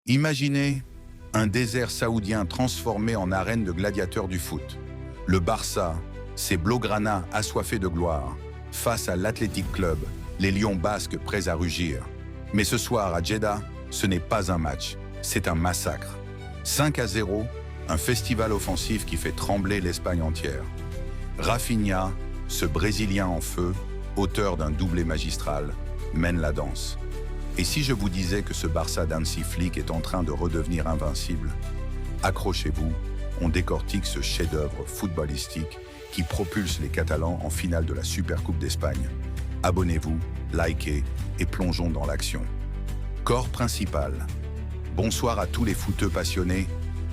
Imaginez un désert saoudien transformé en arène de gladiateurs du foot. Le Barça, ses blaugrana assoiffés de gloire, face à l'Athletic Club, les lions basques prêts à rugir. Mais ce soir à Jeddah, ce n'est pas un match, c'est un massacre. 5-0, un festival offensif qui fait trembler l'Espagne entière. Rafinha, ce Brésilien en feu, auteur d'un doublé magistral, mène la danse. Et si je vous disais que ce Barça d'Hansi Flick est en train de redevenir invincible, accrochez-vous, on décortique ce chef-d'œuvre footballistique qui propulse les Catalans en finale de la Supercoupe d'Espagne. Abonnez-vous, likez et plongeons dans l'action. Corps principal. Bonsoir à tous les footeux passionnés.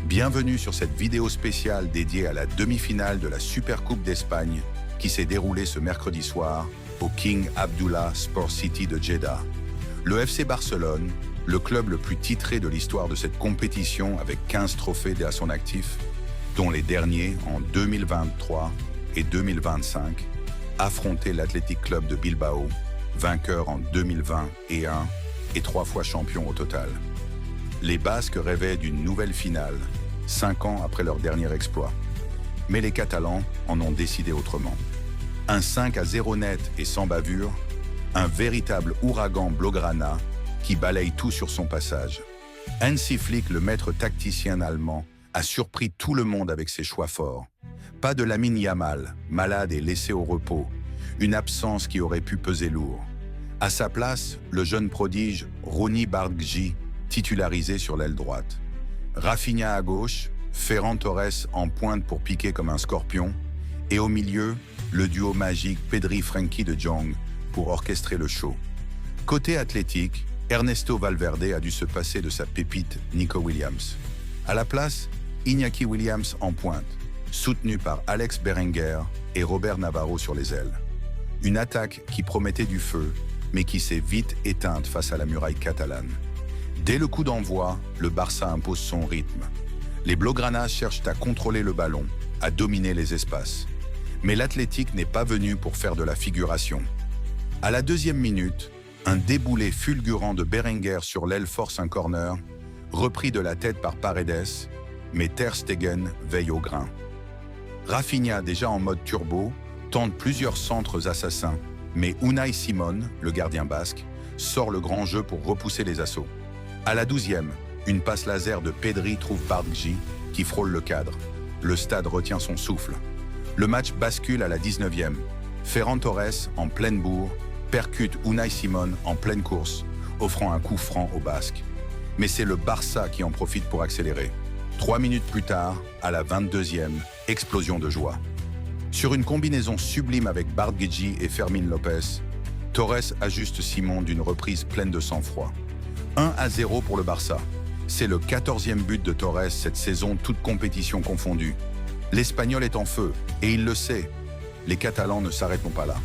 Bienvenue sur cette vidéo spéciale dédiée à la demi-finale de la Supercoupe d'Espagne qui s'est déroulée ce mercredi soir au King Abdullah Sport City de Jeddah. Le FC Barcelone, le club le plus titré de l'histoire de cette compétition avec 15 trophées à son actif, dont les derniers en 2023 et 2025, affrontait l'Athletic Club de Bilbao, vainqueur en 2020 et 3 fois champion au total. Les Basques rêvaient d'une nouvelle finale, 5 ans après leur dernier exploit. Mais les Catalans en ont décidé autrement. Un 5-0 net et sans bavure, un véritable ouragan blaugrana qui balaye tout sur son passage. Hansi Flick, le maître tacticien allemand, a surpris tout le monde avec ses choix forts. Pas de Lamine Yamal, malade et laissé au repos, une absence qui aurait pu peser lourd. À sa place, le jeune prodige Rooney Barguil, titularisé sur l'aile droite. Rafinha à gauche, Ferran Torres en pointe pour piquer comme un scorpion, et au milieu, le duo magique Pedri-Frenkie de Jong pour orchestrer le show. Côté athlétique, Ernesto Valverde a dû se passer de sa pépite Nico Williams. À la place, Iñaki Williams en pointe, soutenu par Alex Berenguer et Robert Navarro sur les ailes. Une attaque qui promettait du feu, mais qui s'est vite éteinte face à la muraille catalane. Dès le coup d'envoi, le Barça impose son rythme. Les Blaugranas cherchent à contrôler le ballon, à dominer les espaces. Mais l'Athletic n'est pas venu pour faire de la figuration. À la deuxième minute, un déboulé fulgurant de Berenguer sur l'aile force un corner, repris de la tête par Paredes, mais Ter Stegen veille au grain. Rafinha, déjà en mode turbo, tente plusieurs centres assassins, mais Unai Simon, le gardien basque, sort le grand jeu pour repousser les assauts. À la 12e, une passe laser de Pedri trouve Barguil, qui frôle le cadre. Le stade retient son souffle. Le match bascule à la 19e. Ferran Torres, en pleine bourre, percute Unai Simon en pleine course, offrant un coup franc aux Basques. Mais c'est le Barça qui en profite pour accélérer. 3 minutes plus tard, à la 22e, explosion de joie. Sur une combinaison sublime avec Barguil et Fermín López, Torres ajuste Simon d'une reprise pleine de sang-froid. 1-0 pour le Barça. C'est le 14e but de Torres cette saison, toute compétition confondue. L'Espagnol est en feu, et il le sait. Les Catalans ne s'arrêteront pas là.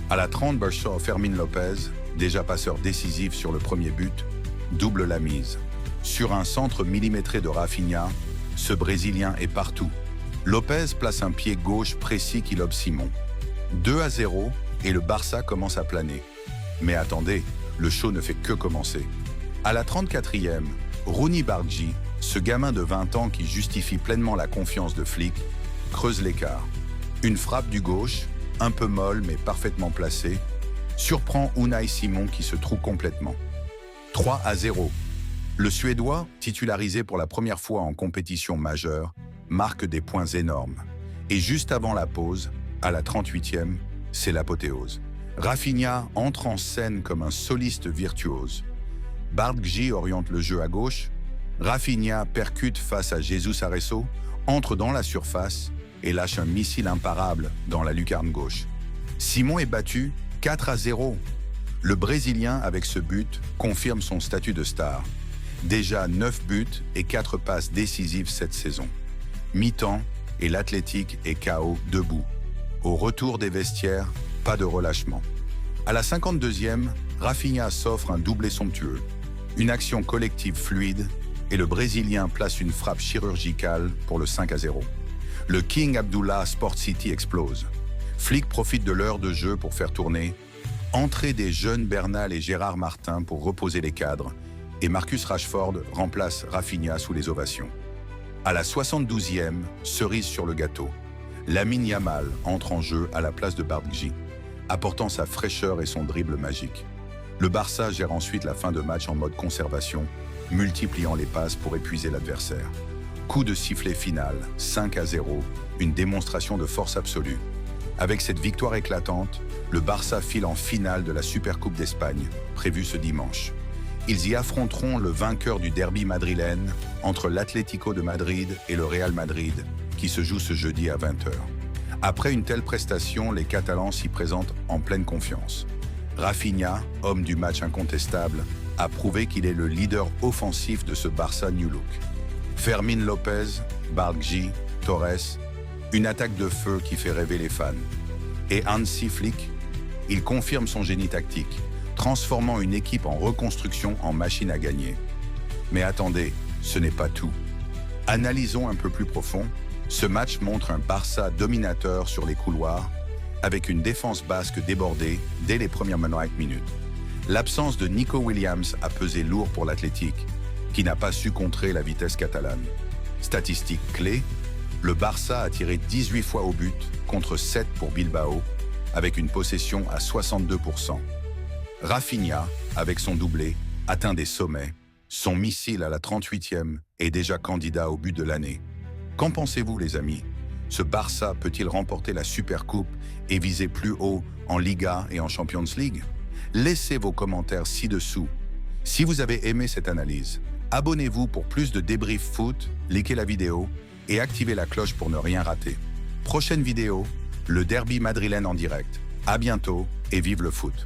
À la 30, Fermín López, déjà passeur décisif sur le premier but, double la mise. Sur un centre millimétré de Rafinha, ce Brésilien est partout. López place un pied gauche précis qui lobe Simon. 2-0 et le Barça commence à planer. Mais attendez, le show ne fait que commencer. À la 34e, Rooney Barguil, ce gamin de 20 ans qui justifie pleinement la confiance de Flick, creuse l'écart. Une frappe du gauche, un peu molle mais parfaitement placée, surprend Unai Simon qui se trouve complètement. 3-0. Le Suédois, titularisé pour la première fois en compétition majeure, marque des points énormes. Et juste avant la pause, à la 38e, c'est l'apothéose. Rafinha entre en scène comme un soliste virtuose. Barguil oriente le jeu à gauche, Rafinha percute face à Jesus Areso, entre dans la surface et lâche un missile imparable dans la lucarne gauche. Simon est battu 4-0. Le Brésilien, avec ce but, confirme son statut de star. Déjà 9 buts et 4 passes décisives cette saison. Mi-temps et l'Athletic est KO debout. Au retour des vestiaires, pas de relâchement. À la 52e, Rafinha s'offre un doublé somptueux. Une action collective fluide et le Brésilien place une frappe chirurgicale pour le 5-0. Le King Abdullah Sport City explose. Flick profite de l'heure de jeu pour faire tourner. Entrée des jeunes Bernal et Gérard Martin pour reposer les cadres et Marcus Rashford remplace Rafinha sous les ovations. À la 72e, cerise sur le gâteau, Lamine Yamal entre en jeu à la place de Barghi, apportant sa fraîcheur et son dribble magique. Le Barça gère ensuite la fin de match en mode conservation, multipliant les passes pour épuiser l'adversaire. Coup de sifflet final, 5-0, une démonstration de force absolue. Avec cette victoire éclatante, le Barça file en finale de la Supercoupe d'Espagne, prévue ce dimanche. Ils y affronteront le vainqueur du derby madrilène entre l'Atlético de Madrid et le Real Madrid, qui se joue ce jeudi à 20h. Après une telle prestation, les Catalans s'y présentent en pleine confiance. Rafinha, homme du match incontestable, a prouvé qu'il est le leader offensif de ce Barça New Look. Fermín López, Barghi, Torres, une attaque de feu qui fait rêver les fans. Et Hansi Flick, il confirme son génie tactique, transformant une équipe en reconstruction en machine à gagner. Mais attendez, ce n'est pas tout. Analysons un peu plus profond. Ce match montre un Barça dominateur sur les couloirs, avec une défense basque débordée dès les premières 90 minutes. L'absence de Nico Williams a pesé lourd pour l'Athletic, qui n'a pas su contrer la vitesse catalane. Statistique clé, le Barça a tiré 18 fois au but contre 7 pour Bilbao, avec une possession à 62%. Rafinha, avec son doublé, atteint des sommets. Son missile à la 38e est déjà candidat au but de l'année. Qu'en pensez-vous, les amis? Ce Barça peut-il remporter la Supercoupe et viser plus haut en Liga et en Champions League? Laissez vos commentaires ci-dessous. Si vous avez aimé cette analyse, abonnez-vous pour plus de débriefs foot, likez la vidéo et activez la cloche pour ne rien rater. Prochaine vidéo, le derby madrilène en direct. À bientôt et vive le foot!